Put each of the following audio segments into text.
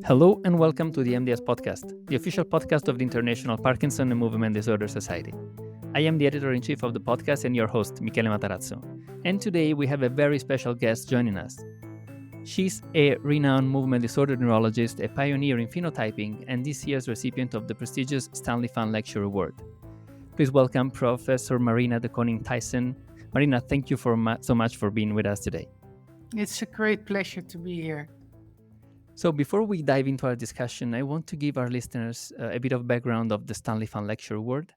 Hello and welcome to the MDS podcast, the official podcast of the International Parkinson and Movement Disorder Society. I am the editor-in-chief of the podcast and your host, Michele Matarazzo. And today we have a very special guest joining us. She's a renowned movement disorder neurologist, a pioneer in phenotyping, and this year's recipient of the prestigious Stanley Fahn Lecture Award. Please welcome Professor Marina de Koning Tijssen. Marina, thank you so much for being with us today. It's a great pleasure to be here. So before we dive into our discussion, I want to give our listeners a bit of background of the Stanley Fahn Lecture Award.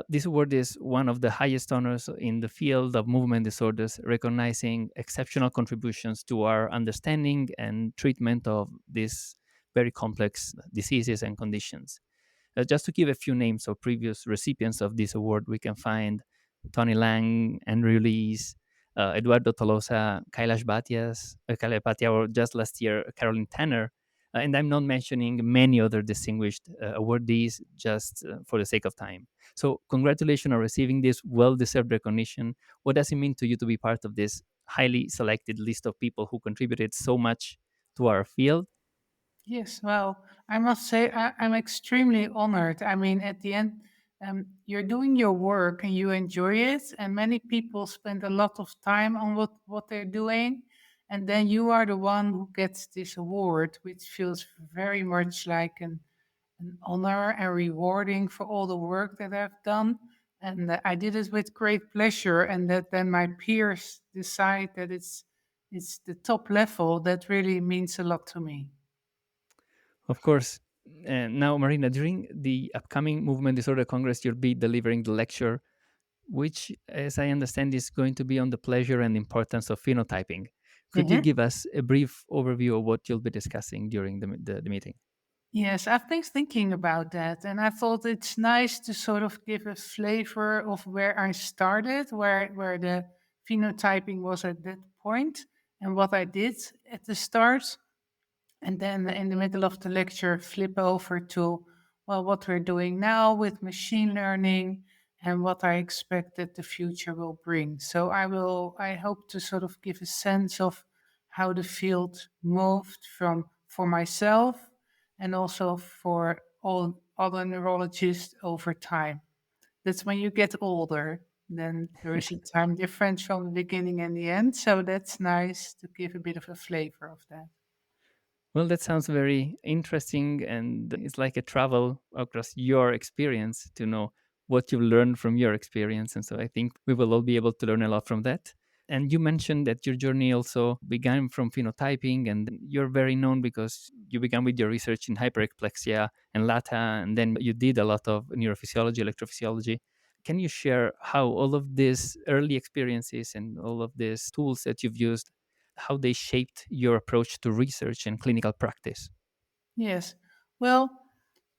This award is one of the highest honors in the field of movement disorders, recognizing exceptional contributions to our understanding and treatment of these very complex diseases and conditions. Just to give a few names of previous recipients of this award, we can find Tony Lang, Andrew Lees, Eduardo Tolosa, Kailash Bhatia, or just last year, Caroline Tanner. And I'm not mentioning many other distinguished awardees just for the sake of time. So congratulations on receiving this well-deserved recognition. What does it mean to you to be part of this highly selected list of people who contributed so much to our field? Yes, well, I must say I'm extremely honored. I mean, at the end, you're doing your work and you enjoy it, and many people spend a lot of time on what they're doing, and then you are the one who gets this award, which feels very much like an honor and rewarding for all the work that I've done. And I did it with great pleasure, and that then my peers decide that it's the top level. That really means a lot to me. Of course. And now, Marina, during the upcoming Movement Disorder Congress, you'll be delivering the lecture, which, as I understand, is going to be on the pleasure and importance of phenotyping. Could you give us a brief overview of what you'll be discussing during the meeting? Yes, I've been thinking about that, and I thought it's nice to sort of give a flavor of where I started, where the phenotyping was at that point, and what I did at the start, and then in the middle of the lecture, flip over to well, what we're doing now with machine learning and what I expect that the future will bring. So I hope to sort of give a sense of how the field moved from for myself and also for all other neurologists over time. That's when you get older, then there is a time difference from the beginning and the end. So that's nice to give a bit of a flavor of that. Well, that sounds very interesting, and it's like a travel across your experience to know what you've learned from your experience. And so I think we will all be able to learn a lot from that. And you mentioned that your journey also began from phenotyping, and you're very known because you began with your research in hyperexplexia and LATA, and then you did a lot of neurophysiology, electrophysiology. Can you share how all of these early experiences and all of these tools that you've used, how they shaped your approach to research and clinical practice? Yes. Well,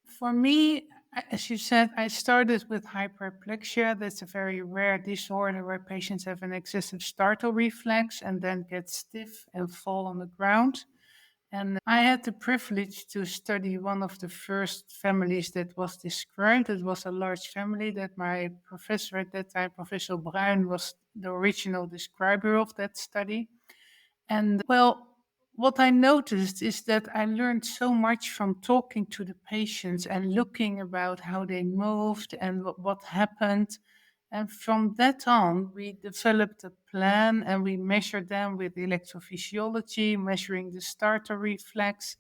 for me, as you said, I started with hyperplexia. That's a very rare disorder where patients have an excessive startle reflex and then get stiff and fall on the ground. And I had the privilege to study one of the first families that was described. It was a large family that my professor at that time, Professor Bruin, was the original describer of that study. And well, what I noticed is that I learned so much from talking to the patients and looking about how they moved and what happened. And from that on, we developed a plan and we measured them with electrophysiology, measuring the starter reflex.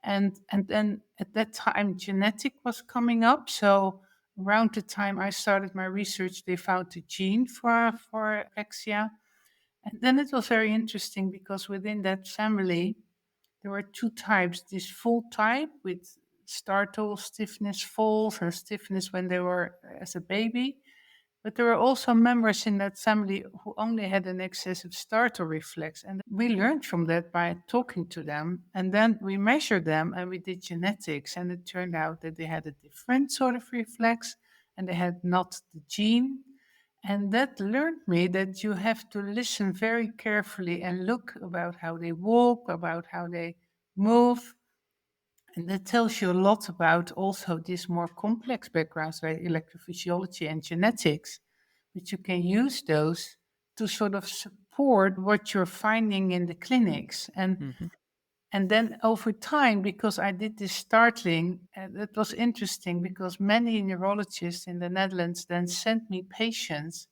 And then at that time, genetic was coming up. So around the time I started my research, they found the gene for apraxia. And then it was very interesting because within that family, there were two types this full type with startle, stiffness, falls, and stiffness when they were as a baby. But there were also members in that family who only had an excessive startle reflex. And we learned from that by talking to them. And then we measured them and we did genetics. And it turned out that they had a different sort of reflex and they had not the gene. And that learned me that you have to listen very carefully and look about how they walk, about how they move. And that tells you a lot about also these more complex backgrounds like electrophysiology and genetics. But you can use those to sort of support support what you're finding in the clinics. Hmm. And then over time, because I did this startling, it was interesting because many neurologists in the Netherlands then sent me patients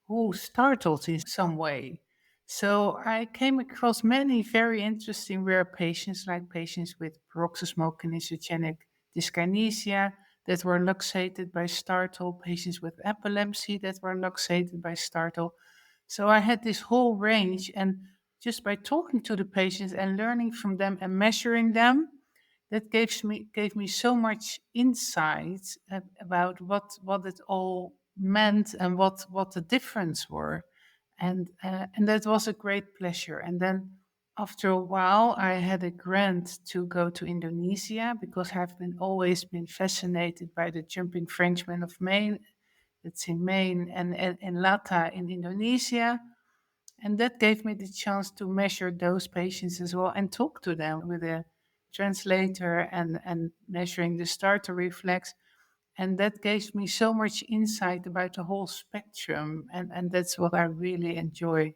who startled in some way. So I came across many very interesting rare patients, like patients with paroxysmal kinesiogenic dyskinesia that were luxated by startle, patients with epilepsy that were luxated by startle. So I had this whole range, and just by talking to the patients and learning from them and measuring them, that gave me so much insight about what it all meant and what the difference were, and that was a great pleasure. And then after a while, I had a grant to go to Indonesia because I've been always been fascinated by the jumping Frenchman of Maine. It's in Maine and in Lata in Indonesia. And that gave me the chance to measure those patients as well and talk to them with a translator and measuring the starter reflex. And that gave me so much insight about the whole spectrum. And that's what I really enjoy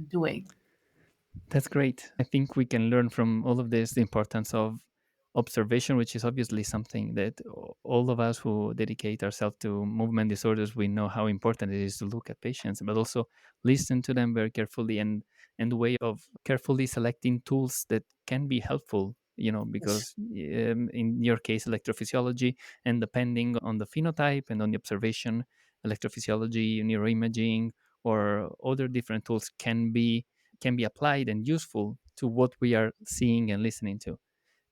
doing. That's great. I think we can learn from all of this the importance of observation, which is obviously something that all of us who dedicate ourselves to movement disorders, we know how important it is to look at patients, but also listen to them very carefully and the way of carefully selecting tools that can be helpful. Yes. Because in your case, electrophysiology, and depending on the phenotype and on the observation, electrophysiology, neuroimaging, or other different tools can be applied and useful to what we are seeing and listening to.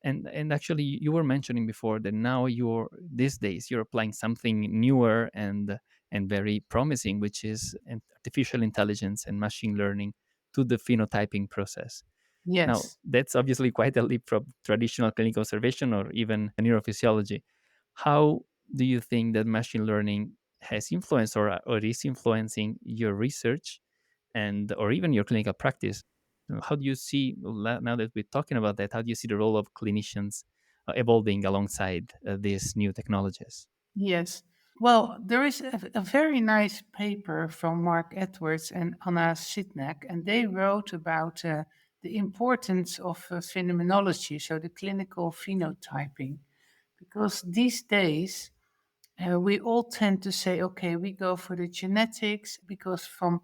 And actually, you were mentioning before that now you're these days you're applying something newer and very promising, which is artificial intelligence and machine learning to the phenotyping process. Now, Yes. that's obviously quite a leap from traditional clinical observation or even neurophysiology. How do you think that machine learning has influenced or is influencing your research and or even your clinical practice? How do you see, now that we're talking about that, how do you see the role of clinicians evolving alongside these new technologies? Yes. Well, there is a very nice paper from Mark Edwards and Anna Sitnak, and they wrote about the importance of phenomenology, so the clinical phenotyping, because these days we all tend to say, okay, we go for the genetics because from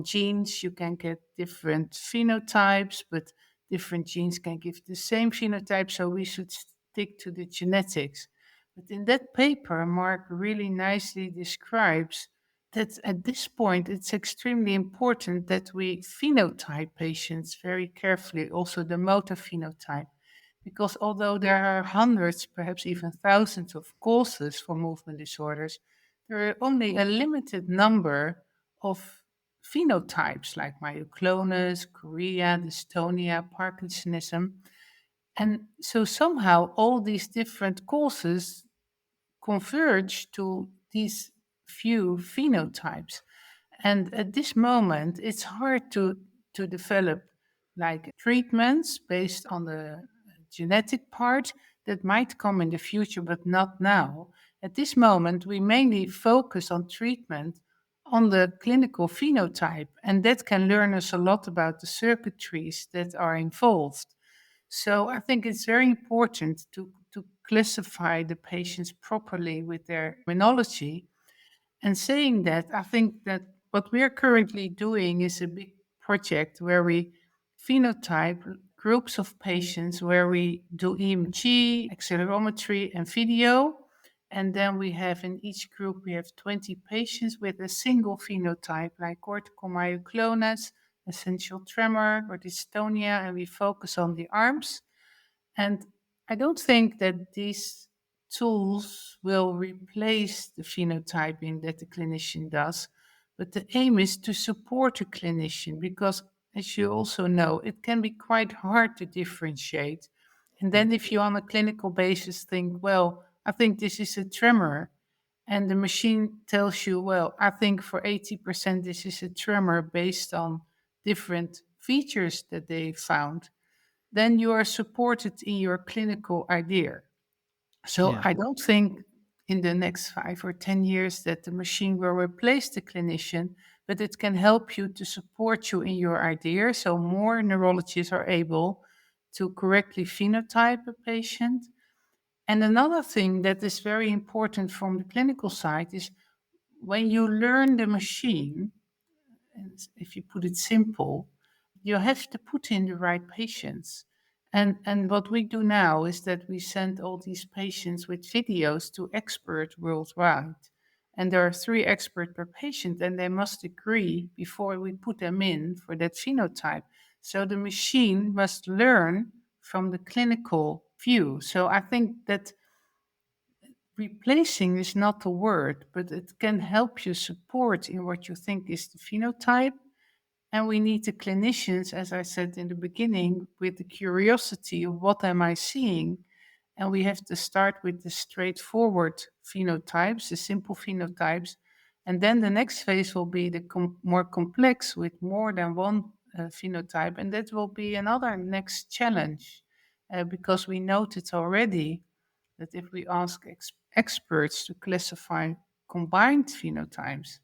genes you can get different phenotypes, but different genes can give the same phenotype, so we should stick to the genetics. But in that paper, Mark really nicely describes that at this point it's extremely important that we phenotype patients very carefully, also the motor phenotype, because although there are hundreds, perhaps even thousands of causes for movement disorders, there are only a limited number of phenotypes like myoclonus, chorea, dystonia, Parkinsonism. And so somehow all these different causes converge to these few phenotypes. And at this moment, it's hard to develop like treatments based on the genetic part that might come in the future, but not now. At this moment, we mainly focus on treatment on the clinical phenotype, and that can learn us a lot about the circuitries that are involved. So I think it's very important to classify the patients properly with their immunology. And saying that, I think that what we're currently doing is a big project where we phenotype groups of patients where we do EMG, accelerometry, and video. And then we have in each group, we have 20 patients with a single phenotype like cortical myoclonus, essential tremor, or dystonia, and we focus on the arms. And I don't think that these tools will replace the phenotyping that the clinician does, but the aim is to support the clinician because, as you also know, it can be quite hard to differentiate. And Mm. then, if you on a clinical basis think, well, I think this is a tremor, and the machine tells you, well, I think for 80% this is a tremor based on different features that they found, then you are supported in your clinical idea. So Yeah. I don't think in the next 5 or 10 years that the machine will replace the clinician, but it can help you to support you in your idea. So more neurologists are able to correctly phenotype a patient. And another thing that is very important from the clinical side is when you learn the machine, and if you put it simple, you have to put in the right patients. And what we do now is that we send all these patients with videos to experts worldwide. And there are three experts per patient, and they must agree before we put them in for that phenotype. So the machine must learn from the clinical view. So I think that replacing is not the word, but it can help you support in what you think is the phenotype. And we need the clinicians, as I said in the beginning, with the curiosity of what am I seeing? And we have to start with the straightforward phenotypes, the simple phenotypes. And then the next phase will be the more complex with more than one phenotype. And that will be another next challenge because we noted already that if we ask experts to classify combined phenotypes,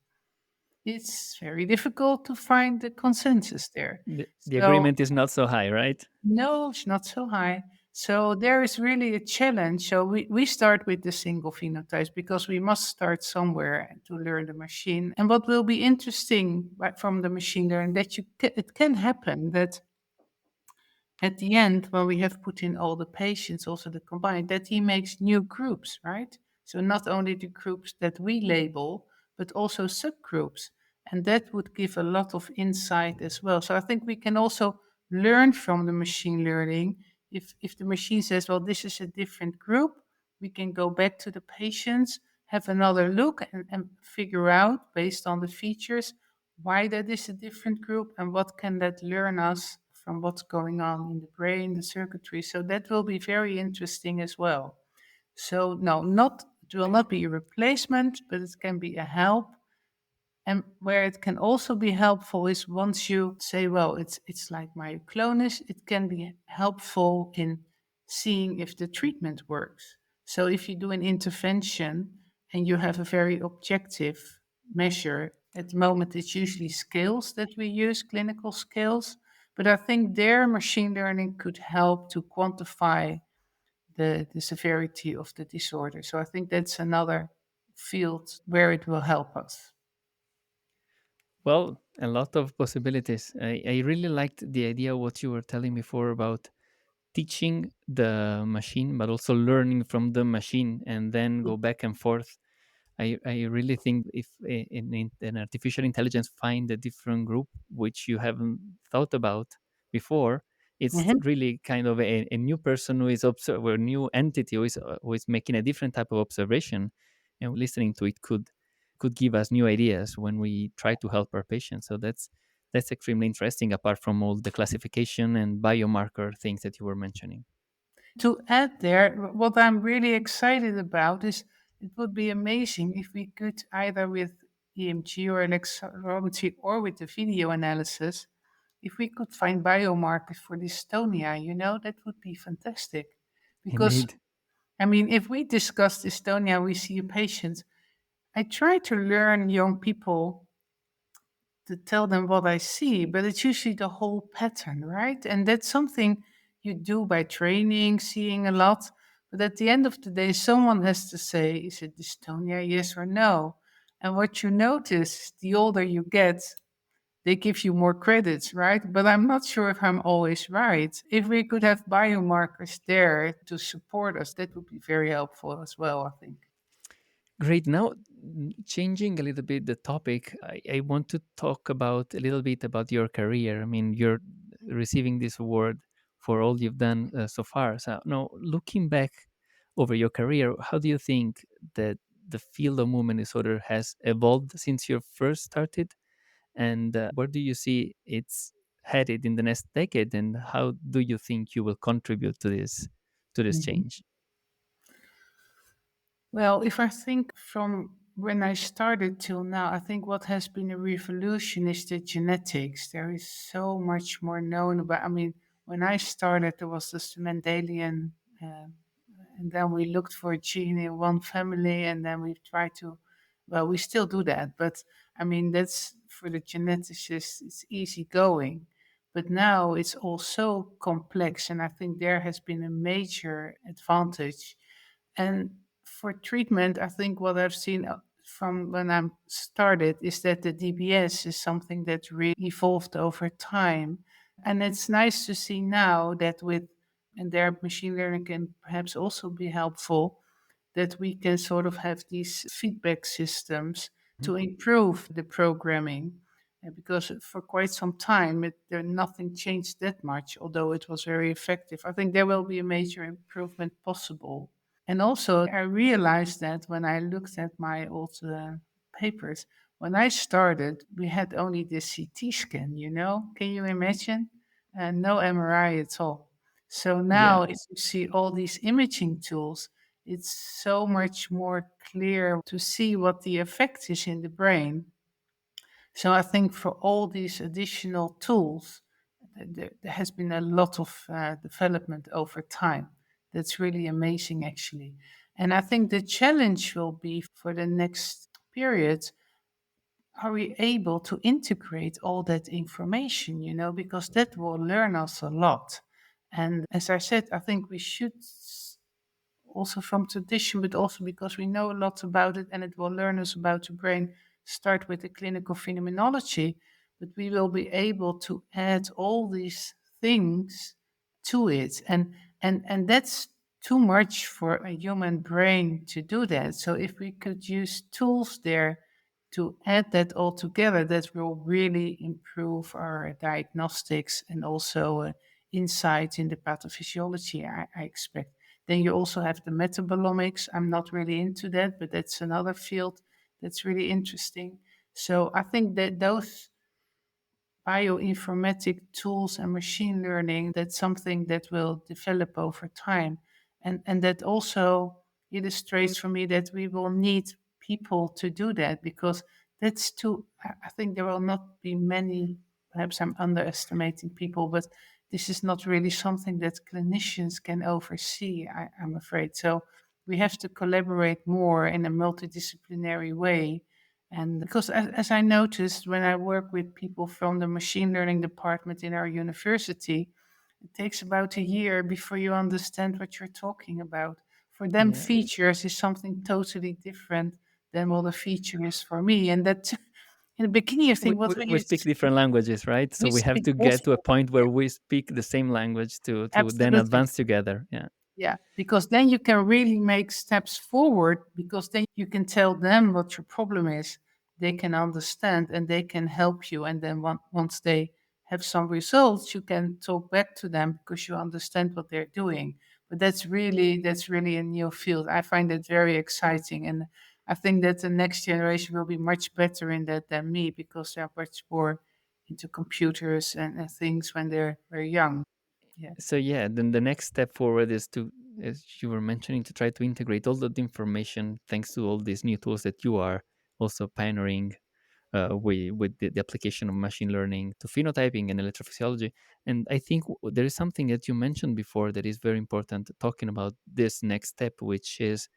it's very difficult to find the consensus there. The So, agreement is not so high, right? no, it's not so high. So, there is really a challenge. So, we start with the single phenotypes because we must start somewhere to learn the machine. And what will be interesting from the machine learning that it can happen that at the end, when we have put in all the patients, also the combined, that he makes new groups, right? So not only the groups that we label, but also subgroups. And that would give a lot of insight as well. So I think we can also learn from the machine learning. If the machine says, well, this is a different group, we can go back to the patients, have another look, and figure out based on the features why that is a different group and what can that learn us from what's going on in the brain, the circuitry. So that will be very interesting as well. So no, not it will not be a replacement, but it can be a help. And where it can also be helpful is once you say, well, it's like myoclonus, it can be helpful in seeing if the treatment works. So if you do an intervention and you have a very objective measure, at the moment it's usually scales that we use, clinical scales. But I think there machine learning could help to quantify the severity of the disorder. So I think that's another field where it will help us. Well, a lot of possibilities. I really liked the idea what you were telling before about teaching the machine, but also learning from the machine and then go back and forth. I really think if an artificial intelligence find a different group which you haven't thought about before, it's Mhm. really kind of a new person who is or a new entity who is making a different type of observation, and listening to it could give us new ideas when we try to help our patients. So that's extremely interesting. Apart from all the classification and biomarker things that you were mentioning. To add there, what I'm really excited about is it would be amazing if we could either with EMG or electrophoremetry or with the video analysis, if we could find biomarkers for dystonia, that would be fantastic. Because, Indeed. I mean, if we discuss dystonia, we see a patient. I try to learn young people to tell them what I see, but it's usually the whole pattern, right? And that's something you do by training, seeing a lot. But at the end of the day, someone has to say, is it dystonia, yes or no? And what you notice, the older you get, they give you more credits, right? But I'm not sure if I'm always right. If we could have biomarkers there to support us, that would be very helpful as well, I think. Great. Now, changing a little bit the topic, I want to talk about a little bit about your career. I mean, you're receiving this award for all you've done so far. So, now, looking back over your career, how do you think that the field of movement disorder has evolved since you first started? And where do you see it's headed in the next decade? And how do you think you will contribute to this Mhm. change? Well, if I think from when I started till now, I think what has been a revolution is the genetics. There is so much more known about. I mean, when I started, there was this Mendelian, uh, and then we looked for a gene in one family, and then we tried to. Well, we still do that, but I mean, that's for the geneticist, it's easy going. But now it's all so complex, and I think there has been a major advantage. And for treatment, I think what I've seen from when I started is that the DBS is something that really evolved over time. And it's nice to see now that with, and there machine learning can perhaps also be helpful, that we can sort of have these feedback systems Mhm. to improve the programming. Because for quite some time, nothing changed that much, although it was very effective. I think there will be a major improvement possible. And also, I realized that when I looked at my old papers, when I started, we had only the CT scan, you know? Can you imagine? And no MRI at all. So Yeah. now, if you see all these imaging tools, it's so much more clear to see what the effect is in the brain. So I think for all these additional tools, there has been a lot of development over time. That's really amazing, actually. And I think the challenge will be for the next period, are we able to integrate all that information, you know, because that will learn us a lot. And as I said, I think we should also from tradition, but also because we know a lot about it and it will learn us about the brain, start with the clinical phenomenology, but we will be able to add all these things to it. And that's too much for a human brain to do that. So if we could use tools there to add that all together, that will really improve our diagnostics and also insight in the pathophysiology, I expect. Then you also have the metabolomics. I'm not really into that, but that's another field that's really interesting. So I think that those bioinformatic tools and machine learning, that's something that will develop over time. And that also illustrates for me that we will need people to do that because that's too, I think there will not be many, perhaps I'm underestimating people, but this is not really something that clinicians can oversee, I'm afraid. So we have to collaborate more in a multidisciplinary way, and because as I noticed when I work with people from the machine learning department in our university, it takes about a year before you understand what you're talking about. For them, Yeah. features is something totally different than what a feature is for me. And that in the beginning, you we, think, what we, will we you speak say? different languages, right? So We we have speak to get to a also, point where yeah, we speak the same language to then absolutely. advance together. Yeah. Yeah, because then you can really make steps forward because then you can tell them what your problem is. They can understand and they can help you. And then once they have some results, you can talk back to them because you understand what they're doing. But that's really a new field. I find it very exciting, and I think that the next generation will be much better in that than me because they're much more into computers and things when they're very young. Yeah, So yeah, then the next step forward is to, as you were mentioning, to try to integrate all that information thanks to all these new tools that you are also pioneering with the application of machine learning to phenotyping and electrophysiology. And I think there is something that you mentioned before that is very important, talking about this next step, which is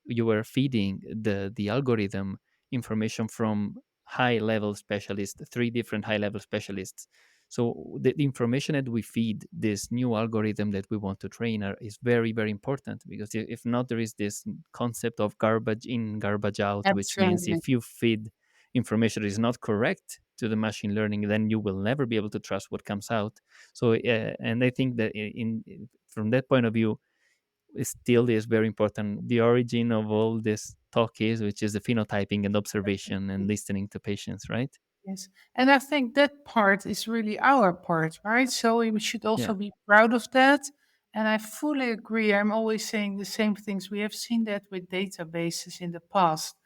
you were feeding the algorithm information from high level specialists, three different high level specialists. So the information that we feed this new algorithm that we want to train is very, very important, because if not, there is this concept of garbage in, garbage out, which means absolutely. if you feed information that is not correct to the machine learning, then you will never be able to trust what comes out. So, and I think that from that point of view, it still is very important. The origin of all this talk is, which is the phenotyping and observation and listening to patients, right? Yes. And I think that part is really our part, right? So we should Yeah. also be proud of that. And I fully agree. I'm always saying the same things. We have seen that with databases in the past.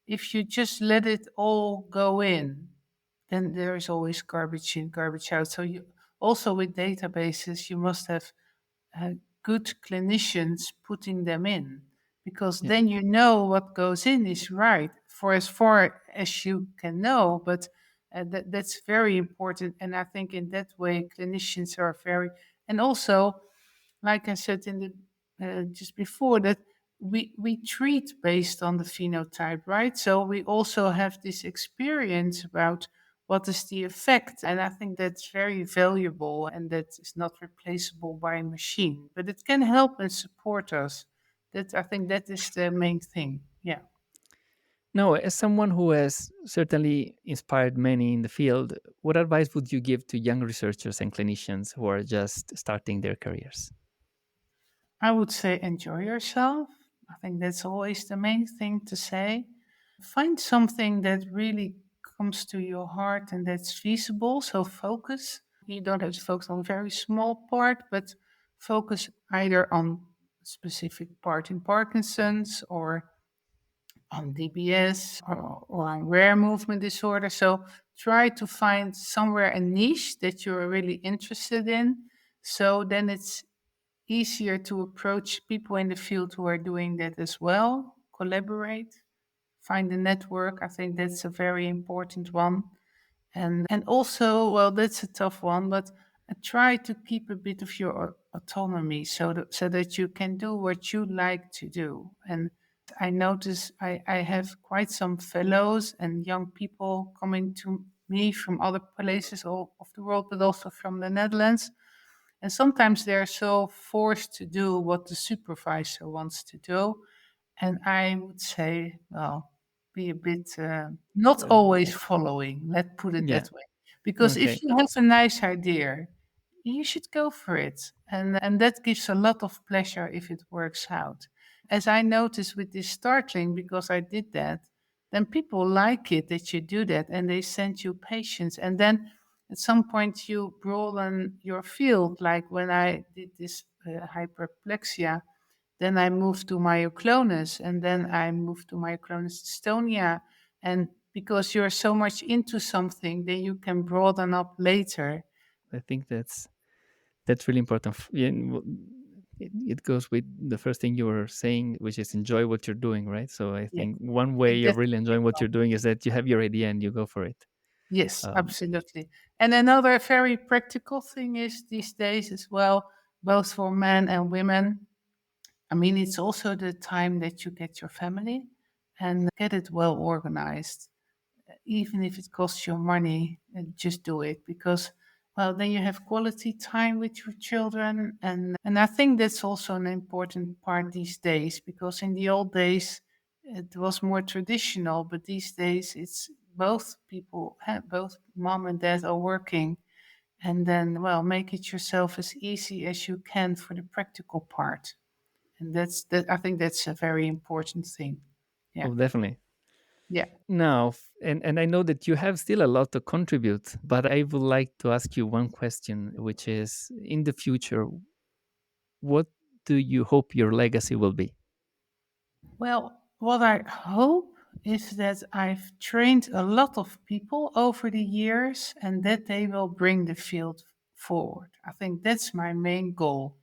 If you just let it all go in, then there is always garbage in, garbage out. So you also with databases, you must have uh, good clinicians putting them in because Yeah. then you know what goes in is right for as far as you can know. But that's very important. And I think in that way, clinicians are very, and also, like I said in the just before that, we treat based on the phenotype, right? So we also have this experience about what is the effect. And I think that's very valuable and that is not replaceable by a machine, but it can help and support us. That I think that is the main thing. Yeah. Now, as someone who has certainly inspired many in the field, what advice would you give to young researchers and clinicians who are just starting their careers? I would say enjoy yourself. I think that's always the main thing to say. Find something that really comes to your heart and that's feasible. So focus. You don't have to focus on a very small part, but focus either on a specific part in Parkinson's or on DBS or on rare movement disorder. So try to find somewhere a niche that you're really interested in. So then it's easier to approach people in the field who are doing that as well, collaborate, find a network. I think that's a very important one. And also, well, that's a tough one, but try to keep a bit of your autonomy so that you can do what you like to do. And I notice I have quite some fellows and young people coming to me from other places all of the world, but also from the Netherlands. And sometimes they're so forced to do what the supervisor wants to do. And I would say, well, be a bit not Uh, always following, let's put it yeah. that way. Because Okay. if you have a nice idea, you should go for it. And that gives a lot of pleasure if it works out. As I noticed with this startling, because I did that, then people like it that you do that and they send you patients. And then at some point you broaden your field. Like when I did this hyperplexia, then I moved to myoclonus, and then I moved to myoclonus dystonia. And because you're so much into something, then you can broaden up later. I think that's really important. Yeah, it goes with the first thing you were saying, which is enjoy what you're doing, right? So I Yeah, think one I think way of that's really a big enjoying what one. you're doing is that you have your idea and you go for it. Yes, Um, absolutely. And another very practical thing is these days as well, both for men and women. I mean, it's also the time that you get your family and get it well organized. Even if it costs you money, just do it because, well, then you have quality time with your children. And I think that's also an important part these days because in the old days, it was more traditional, but these days it's both people, both mom and dad are working. And then, well, make it yourself as easy as you can for the practical part. And that. I think that's a very important thing. Yeah. oh, definitely. Yeah. Now, and I know that you have still a lot to contribute, but I would like to ask you one question, which is in the future, what do you hope your legacy will be? Well, what I hope is that I've trained a lot of people over the years and that they will bring the field forward. I think that's my main goal.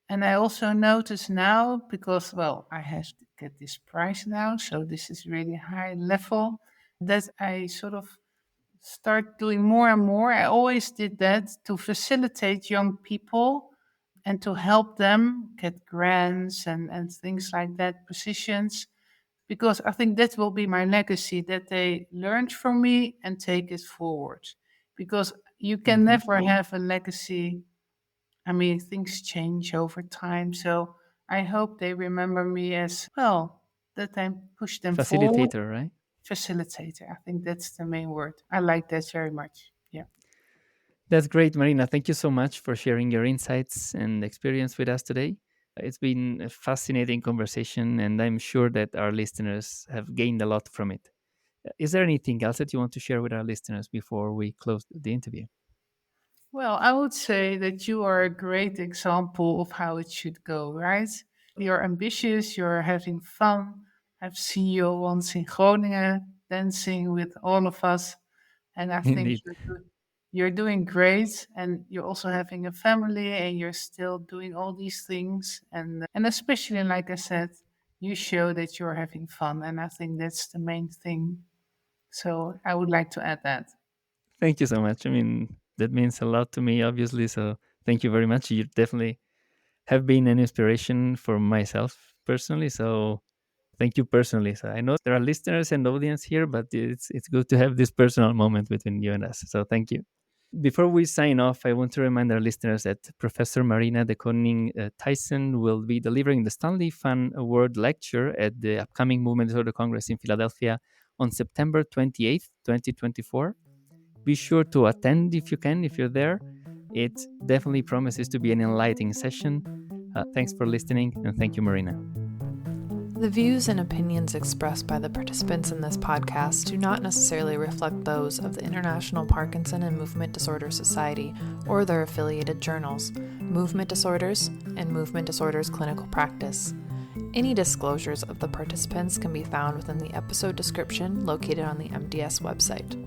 And I also notice now, because, well, I have to get this prize now, so this is really high level, that I sort of start doing more and more. I always did that to facilitate young people and to help them get grants and things like that, positions, because I think that will be my legacy that they learned from me and take it forward. Because you can Hmm. never have a legacy. I mean, things change over time. So I hope they remember me as well, that I push them forward. Facilitator, right? Facilitator. I think that's the main word. I like that very much. Yeah. That's great, Marina. Thank you so much for sharing your insights and experience with us today. It's been a fascinating conversation, and I'm sure that our listeners have gained a lot from it. Is there anything else that you want to share with our listeners before we close the interview? Well, I would say that you are a great example of how it should go, right? You're ambitious, you're having fun. I've seen you once in Groningen dancing with all of us, and I think Indeed. you're doing great. And you're also having a family, and you're still doing all these things. And especially, like I said, you show that you're having fun, and I think that's the main thing. So I would like to add that. Thank you so much. I mean, that means a lot to me, obviously. So thank you very much. You definitely have been an inspiration for myself personally. So thank you personally. So I know there are listeners and audience here, but it's good to have this personal moment between you and us. So thank you. Before we sign off, I want to remind our listeners that Professor Marina de Koning Tijssen will be delivering the Stanley Fahn Award lecture at the upcoming Movement Disorder Congress in Philadelphia on September 28th, 2024. Be sure to attend if you can, if you're there. It definitely promises to be an enlightening session. Thanks for listening, and thank you, Marina. The views and opinions expressed by the participants in this podcast do not necessarily reflect those of the International Parkinson and Movement Disorder Society or their affiliated journals, Movement Disorders and Movement Disorders Clinical Practice. Any disclosures of the participants can be found within the episode description located on the MDS website.